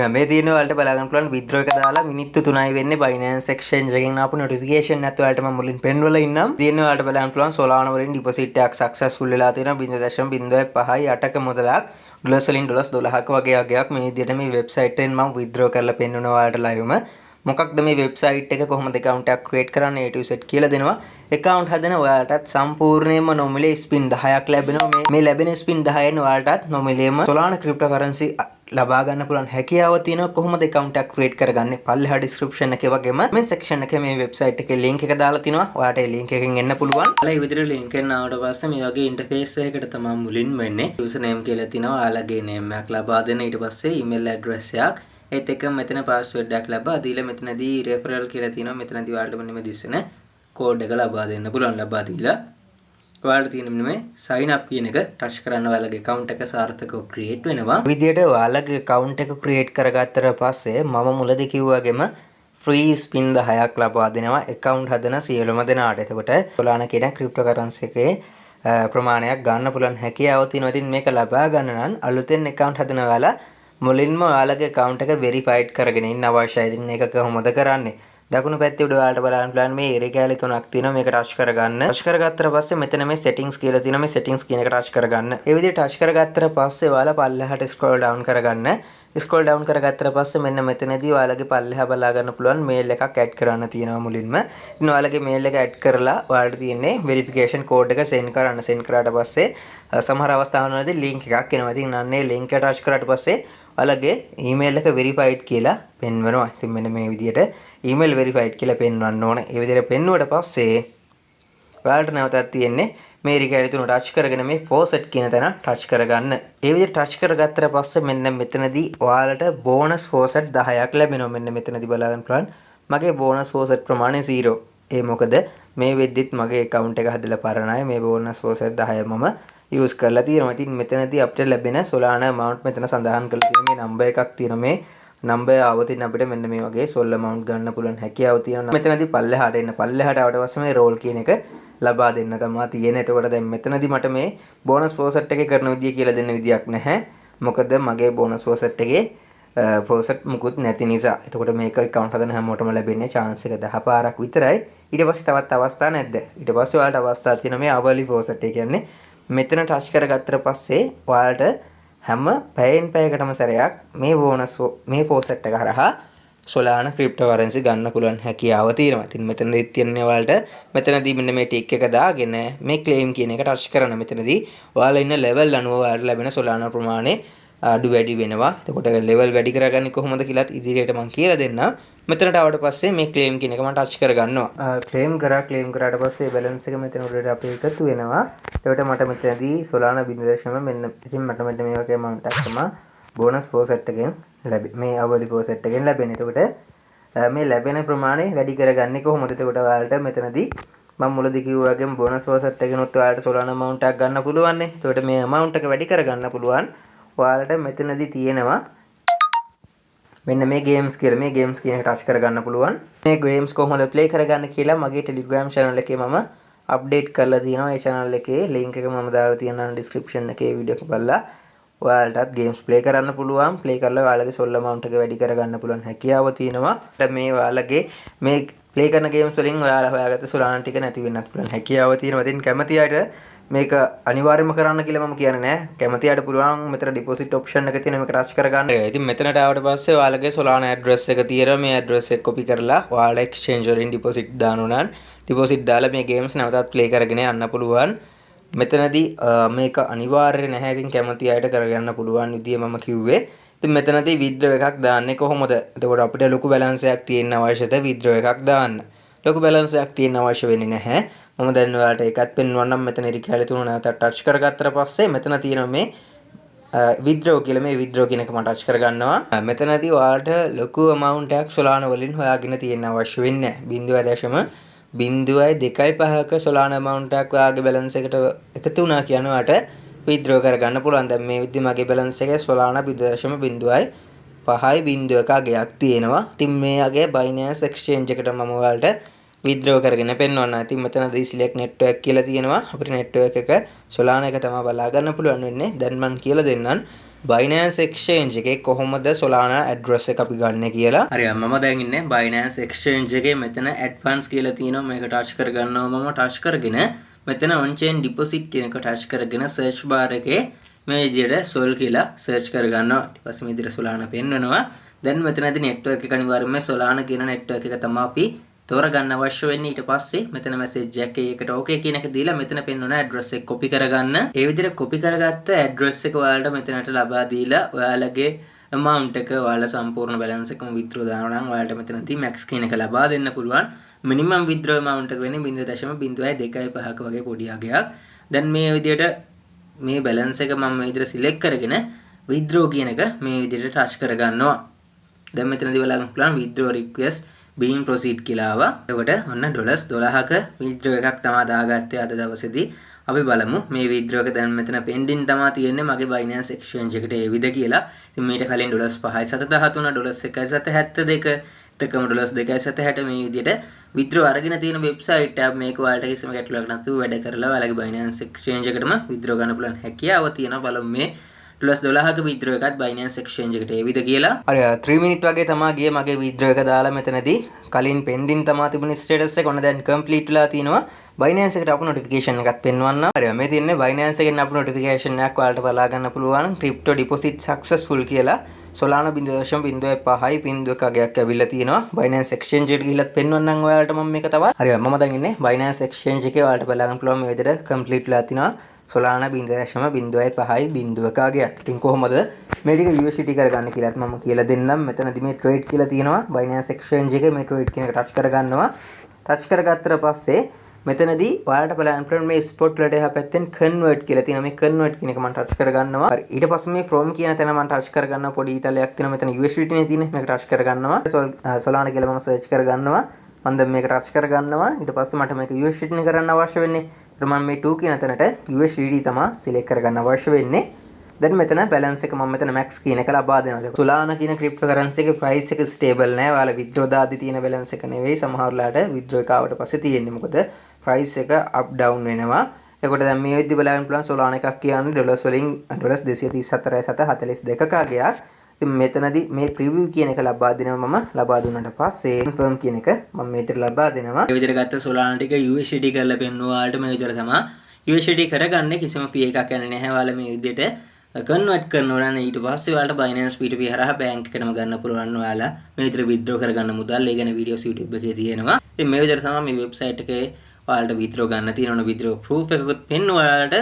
මේ තියෙන වලට බලා ගන්න පුළුවන් withdraw එක දාලා මිනිත්තු 3යි වෙන්නේ Binance Exchange එකෙන් ආපු notification නැත්නම් වලට මම මුලින් පෙන්වලා ඉන්නම්. තියෙන වලට බලා ගන්න පුළුවන් Solana වලින් deposit එකක් successful වෙලා තියෙනවා 0.05ක මුදලක් ඩොලර්ස් වලින් ඩොලර්ස් 12ක වගේ අගයක් මේ විදිහට මේ වෙබ්සයිට් එකෙන් මම withdraw කරලා පෙන්වනවා වලට liveම. මොකක්ද මේ වෙබ්සයිට් එක කොහොමද account එකක් create කරන්නේ A to Z කියලා දෙනවා. account හදන ඔයාලටත් සම්පූර්ණයෙන්ම නොමිලේ spin 10ක් ලැබෙනවා. මේ ලැබෙන spin 10න් ඔයාලටත් නොමිලේම Solana cryptocurrency ලබා ගන්න පුළුවන් හැකියාව තියෙනවා. කොහොමද account එකක් create කරගන්නේ? පල්ලෙහා description එකේ වගේම මේ section එකේ මේ website එකේ link එක දාලා තිනවා. ඔයාලට ඒ link එකෙන් එන්න පුළුවන්. ඔයාලා මේ විදිහට link එකෙන් ආවට පස්සේ මේ වගේ interface එකකට තමයි මුලින්ම එන්නේ. user name කියලා තිනවා. ඔයාලගේ name එකක් ලබා දෙන්න. ඊට පස්සේ email address එකක් ඒත් එක්කම මෙතන password එකක් ලබා දීලා මෙතනදී referral කියලා තියෙනවා. මෙතනදී ඔයාලට මෙන්න දිස් වෙන code එක ලබා දෙන්න පුළුවන්. ලබා දීලා ඔයාලට තියෙන මෙන්න මේ sign up කියන එක touch කරන්න ඔයාලගේ account එක සාර්ථකව create වෙනවා. විදියට ඔයාලගේ account එක create කරගත්තට පස්සේ මම මුලදී කිව්වාගෙම free spin 10ක් ලබා දෙනවා account හදන සියලුම දෙනාට. එතකොට Solana කියන cryptocurrency එකේ ප්‍රමාණයක් ගන්න පුළුවන් හැකියාව තියෙනවා. ඉතින් මේක ලබා ගන්න නම් අලුතෙන් account හදන ඔයාලා මුලින්ම ඔයාලගේ account එක verified කරගෙන ඉන්න අවශ්‍යයි. ඉතින් මේක කොහොමද කරන්නේ? දකුණු පැත්තේ උඩ ඔයාලට බලන්න පුළුවන් මේ area කැලේ තුනක් තියෙනවා. මේක touch කරගන්න. touch කරගත්තට පස්සේ මෙතන මේ settings කියලා තියෙනවා. මේ settings කියන එක touch කරගන්න. ඒ විදිහට touch කරගත්තට පස්සේ ඔයාලා පල්ලෙහාට scroll down කරගන්න. scroll down කරගත්තට පස්සේ මෙන්න මෙතනදී ඔයාලගේ පල්ලෙහා බලා ගන්න පුළුවන් mail එකක් add කරන්න තියෙනවා මුලින්ම. ඉතින් ඔයාලගේ mail එක add කරලා ඔයාලට තියෙන්නේ verification code එක send කරන්න. send කරාට පස්සේ සමහර අවස්ථාවලදී link එකක් එනවා. ඉතින් අන්නේ link එක touch කරාට පස්සේ ඔයාලගේ email එක verified කියලා පෙන්වනවා. ඉතින් මෙන්න මේ විදිහට email verified කියලා පෙන්වන්න ඕනේ. ඒ විදිහට පෙන්වුවට පස්සේ ඔයාලට නැවතත් තියෙන්නේ මේ රිකැලි තුන touch කරගෙන මේ faucet කියන තැන touch කරගන්න. ඒ විදිහට touch කරගත්තට පස්සේ මෙන්න මෙතනදී ඔයාලට bonus faucet 10ක් ලැබෙනවා. මෙන්න මෙතනදී බලන්න පුළුවන්. මගේ bonus faucet ප්‍රමාණය 0. ඒ මොකද මේ වෙද්දිත් මගේ account එක හදලා පරණයි. මේ bonus faucet 10 මම use කරලා තියෙනවා. ඉතින් මෙතනදී අපිට ලැබෙන Solana amount මෙතන සඳහන් කරලා තියෙන මේ number එකක් තියෙනවා. මේ number ආවතින් අපිට මෙන්න මේ වගේ sol amount ගන්න පුළුවන් හැකියාව තියෙනවා. මෙතනදී පල්ලෙහාට එන්න. පල්ලෙහාට ආවට පස්සේ මේ roll කියන එක ලබා දෙන්න තමයි තියෙන්නේ. එතකොට දැන් මෙතනදී මට මේ bonus faucet එකේ කරන විදිය කියලා දෙන්න විදියක් නැහැ. මොකද මගේ bonus faucet එකේ faucet මුකුත් නැති නිසා. එතකොට මේක account හදන හැමෝටම ලැබෙන්නේ chance එක 10 පාරක් විතරයි. ඊට පස්සේ තවත් අවස්ථා නැද්ද? ඊට පස්සේ ඔයාලට අවස්ථා තියෙනවා මේ hourly faucet එක කියන්නේ මෙතන touch කරගත්තට පස්සේ ඔයාලට හැම පැයෙන් පැයකටම සැරයක් මේ bonus මේ faucet එක හරහා Solana cryptocurrency ගන්න පුළුවන් හැකියාව තියෙනවා. ඉතින් මෙතනදී තියන්නේ ඔයාලට මෙතනදී මෙන්න මේ tick එක දාගෙන මේ claim කියන එක touch කරන. මෙතනදී ඔයාලා ඉන්න level අනුව ඔයාලට ලැබෙන Solana ප්‍රමාණය අඩු වැඩි වෙනවා. එතකොට level වැඩි කරගන්නේ කොහොමද කියලාත් ඉදිරියට මම කියලා දෙන්නම්. මෙතනට ආවට පස්සේ මේ claim කියන එක මම touch කරගන්නවා. claim කරාට පස්සේ balance එක මෙතන උඩට අපේ එකතු වෙනවා. එතකොට මට මෙතනදී Solana 0.0 මෙන්න ඉතින් මට මෙන්න මේ වගේ amount එකක් තමයි bonus faucet එකෙන් මේ hourly faucet එකෙන් ලැබෙන්නේ. එතකොට මේ ලැබෙන ප්‍රමාණය වැඩි කරගන්නේ කොහොමද? එතකොට ඔයාලට මෙතනදී මම මුලදී කිව්වා වගේම bonus faucet එකෙනුත් ඔයාලට Solana amount එකක් ගන්න පුළුවන් නේ. එතකොට මේ amount එක වැඩි කරගන්න පුළුවන්. ඔයාලට මෙතනදී තියෙනවා මෙන්න මේ games කියලා. මේ games කියන එක touch කරගන්න පුළුවන්. මේ games කොහොමද play කරගන්න කියලා මගේ Telegram channel එකේ මම update කරලා තියෙනවා. ඒ channel එකේ link එක මම දාලා තියෙනවා description එකේ video එක බලලා ඔයාලටත් games play කරන්න පුළුවන්. play කරලා ඔයාලගේ sol amount එක වැඩි කරගන්න පුළුවන් හැකියාව තියෙනවා. මේ ඔයාලගේ මේ play කරන games වලින් ඔයාලා හොයාගත්ත Solana ටික නැති වෙන්නත් පුළුවන් හැකියාව තියෙනවා. ඉතින් කැමති අයට මේක අනිවාර්යයෙන්ම කරන්න කියලා මම කියන්නේ නැහැ. කැමති අයට පුළුවන් මෙතන deposit option එක තියෙන මේක touch කරගන්න. ඉතින් මෙතනට ආවට පස්සේ ඔයාලගේ Solana address එක තියෙනවා. මේ address එක copy කරලා ඔයාලා exchange වලින් deposit දානවා නම් deposit දාලා මේ games නැවතත් play කරගෙන යන්න පුළුවන්. මෙතනදී මේක අනිවාර්ය නැහැ. ඉතින් කැමති අයට කරගන්න පුළුවන් විදිය මම කිව්වේ. ඉතින් මෙතනදී withdraw එකක් දාන්නේ කොහොමද? එතකොට අපිට ලොකු balance එකක් තියෙන අවශ්‍යද withdraw එකක් දාන්න. ලොකු balance එකක් තියෙන අවශ්‍ය වෙන්නේ නැහැ. මම දැන් ඔයාලට ඒකත් පෙන්වන්නම්. මෙතන රිකැලි තුන නැවත touch කරගත්තට පස්සේ මෙතන තියෙනවා මේ withdraw කියලා. මේ withdraw කියන එක මම touch කරගන්නවා. මෙතනදී ඔයාලට ලොකු amount එකක් Solana වලින් හොයාගෙන තියෙන්න අවශ්‍ය වෙන්නේ නැහැ. 0.255ක Solana amount එකක් ඔයාගේ balance එකට එකතු වුණා කියන ඔයාලට withdraw කරගන්න පුළුවන්. දැන් මේ විදිහේ මගේ balance එකේ Solana 0.501 අගයක් තියෙනවා. ඉතින් මේ අගය Binance Exchange එකට මම ඔයාලට withdraw කරගෙන පෙන්වන්න. ඉතින් මෙතනදී select network කියලා තියෙනවා. අපිට network එක Solana එක තමයි බලා ගන්න පුළුවන් වෙන්නේ. දැන් මම කියලා දෙන්නම්. Binance Exchange එකේ කොහොමද Solana address එක අපි ගන්න කියලා. හරි මම දැන් ඉන්නේ Binance Exchange එකේ මෙතන advance කියලා තියෙනවා මේක touch කරගන්නවා මම touch කරගෙන මෙතන on chain deposit කියන එක touch කරගෙන search bar එකේ මේ විදිහට sol කියලා search කරගන්නවා. ඊට පස්සේ මේ විදිහට Solana පෙන්වනවා. දැන් මෙතනදී network එක අනිවාර්යයෙන්ම Solana කියන network එක තමයි අපි තෝරගන්න අවශ්‍ය වෙන්නේ. ඊට පස්සේ මෙතන message එකකට okay කියන එක දීලා මෙතන පෙන්වන address එක copy කරගන්න. ඒ විදිහට copy කරගත්ත address එක ඔයාලට මෙතනට ලබා දීලා ඔයාලගේ amount එක ඔයාලා සම්පූර්ණ balance එකම withdraw දානවා නම් ඔයාලට මෙතනදී max කියන එක ලබා දෙන්න පුළුවන්. minimum withdraw amount එක වෙන්නේ 0.0225ක වගේ පොඩි අගයක්. දැන් මේ විදිහට මේ balance එක මම මේ විදිහට select කරගෙන withdraw කියන එක මේ විදිහට touch කරගන්නවා. දැන් මෙතනදී ඔයාලා පුළුවන් withdraw request being proceed කියලා ආවා. එතකොට ඔන්න $12ක withdraw එකක් තමයි දාගත්තේ අද දවසේදී. අපි බලමු මේ withdraw එක දැන් මෙතන pending තමයි තියෙන්නේ මගේ Binance Exchange එකට එවිද කියලා. ඉතින් මීට කලින් $5.713 $1.772 එතකම $2.760 මේ විදිහට withdraw අරගෙන තියෙන වෙබ්සයිට් එක මේක ඔයාලට කිසිම ගැටලුවක් නැතුව වැඩ කරලා ඔයාලගේ Binance Exchange එකටම withdraw ගන්න පුළුවන් හැකියාව තියෙනවා. බලමු මේ $12ක withdraw එකත් Binance Exchange එකට එවිද කියලා. හරි 3 minute වගේ තමයි ගියේ මගේ withdraw එක දාලා මෙතනදී කලින් pending තමයි තිබුණේ status එක. ඔන්න දැන් complete වෙලා තිනවා. Binance එකට අපු notification එකක් පෙන්වන්න. හරි මේ තියන්නේ Binance එකෙන් අපු notification එකක් ඔයාලට බලා ගන්න පුළුවන්. crypto deposit successful කියලා Solana 0.05යි බිඳුවක අගයක් ඇවිල්ලා තිනවා. Binance Exchange එකට ගිහිල්ලත් පෙන්වන්නම් ඔයාලට මම මේක තවත්. හරි මම දැන් ඉන්නේ Binance Exchange එකේ ඔයාලට බලා ගන්න පුළුවන් මේ විදිහට complete වෙලා තිනවා. Solana 0.05යි බිඳුවක අගයක්. ඉතින් කොහොමද මේ ටික USDT කරගන්න කියලාත් මම කියලා දෙන්නම්. මෙතනදී මේ trade කියලා තියෙනවා. Binance Exchange එකේ මේ trade කියන එක touch කරගන්නවා. touch කරගත්තට පස්සේ මෙතනදී ඔයාලට බලන්න පුළුවන් මේ spot වලට එහා පැත්තෙන් convert කියලා තියෙනවා. මේ convert කියන එක මම touch කරගන්නවා. හරි ඊට පස්සේ මේ from කියන තැන මම touch කරගන්නවා. පොඩි ඊතලයක් තියෙනවා. මෙතන USDT නේ තියෙන්නේ. මේක touch කරගන්නවා. Solana කියලා මම search කරගන්නවා. මම දැන් මේක touch කරගන්නවා. ඊට පස්සේ මට මේක USDT නේ කරන්න අවශ්‍ය වෙන්නේ. මම මේ 2 කියන තැනට USDT තමයි select කරගන්න අවශ්‍ය වෙන්නේ. දැන් මෙතන balance එක මම මෙතන max කියන එක ලබා දෙනවා. Solana කියන cryptocurrency එකේ price එක stable නෑ. ඔයාලා withdraw දාද්දි තියෙන balance එක නෙවෙයි. සමහරලාට withdraw එක ආවට පස්සේ තියෙන්නේ. මොකද price එක up down වෙනවා. එතකොට දැන් මේ වෙද්දි බලන්න පුළුවන් Solana එකක් කියන්නේ ඩොලර්ස් වලින් $234.42ක අගයක්. ඉතින් මෙතනදී මේ preview කියන එක ලබා දෙනවා මම. ලබා දුන්නාට පස්සේ confirm කියන එක මම මේ විදිහට ලබා දෙනවා. මේ විදිහට ගත්ත Solana ටික USDT කරලා පෙන්නුවා. ඔයාලට මේ විදිහට තමයි USDT කරගන්නේ. කිසිම fee එකක් යන්නේ නැහැ. ඔයාලා මේ විදිහට convert කරනවා නම් ඊට පස්සේ ඔයාලට Binance P2P හරහා බැංක් එකටම ගන්න පුළුවන්. ඔයාලා මේ විදිහට withdraw කරගන්න මුදල් ඒ ගැන වීඩියෝස් YouTube එකේ තියෙනවා. ඉතින් මේ විදිහට තමයි මේ වෙබ්සයිට් එකේ ඔයාලට withdraw ගන්න තියෙන withdraw proof එකකුත් පෙන්වනවා ඔයාලට.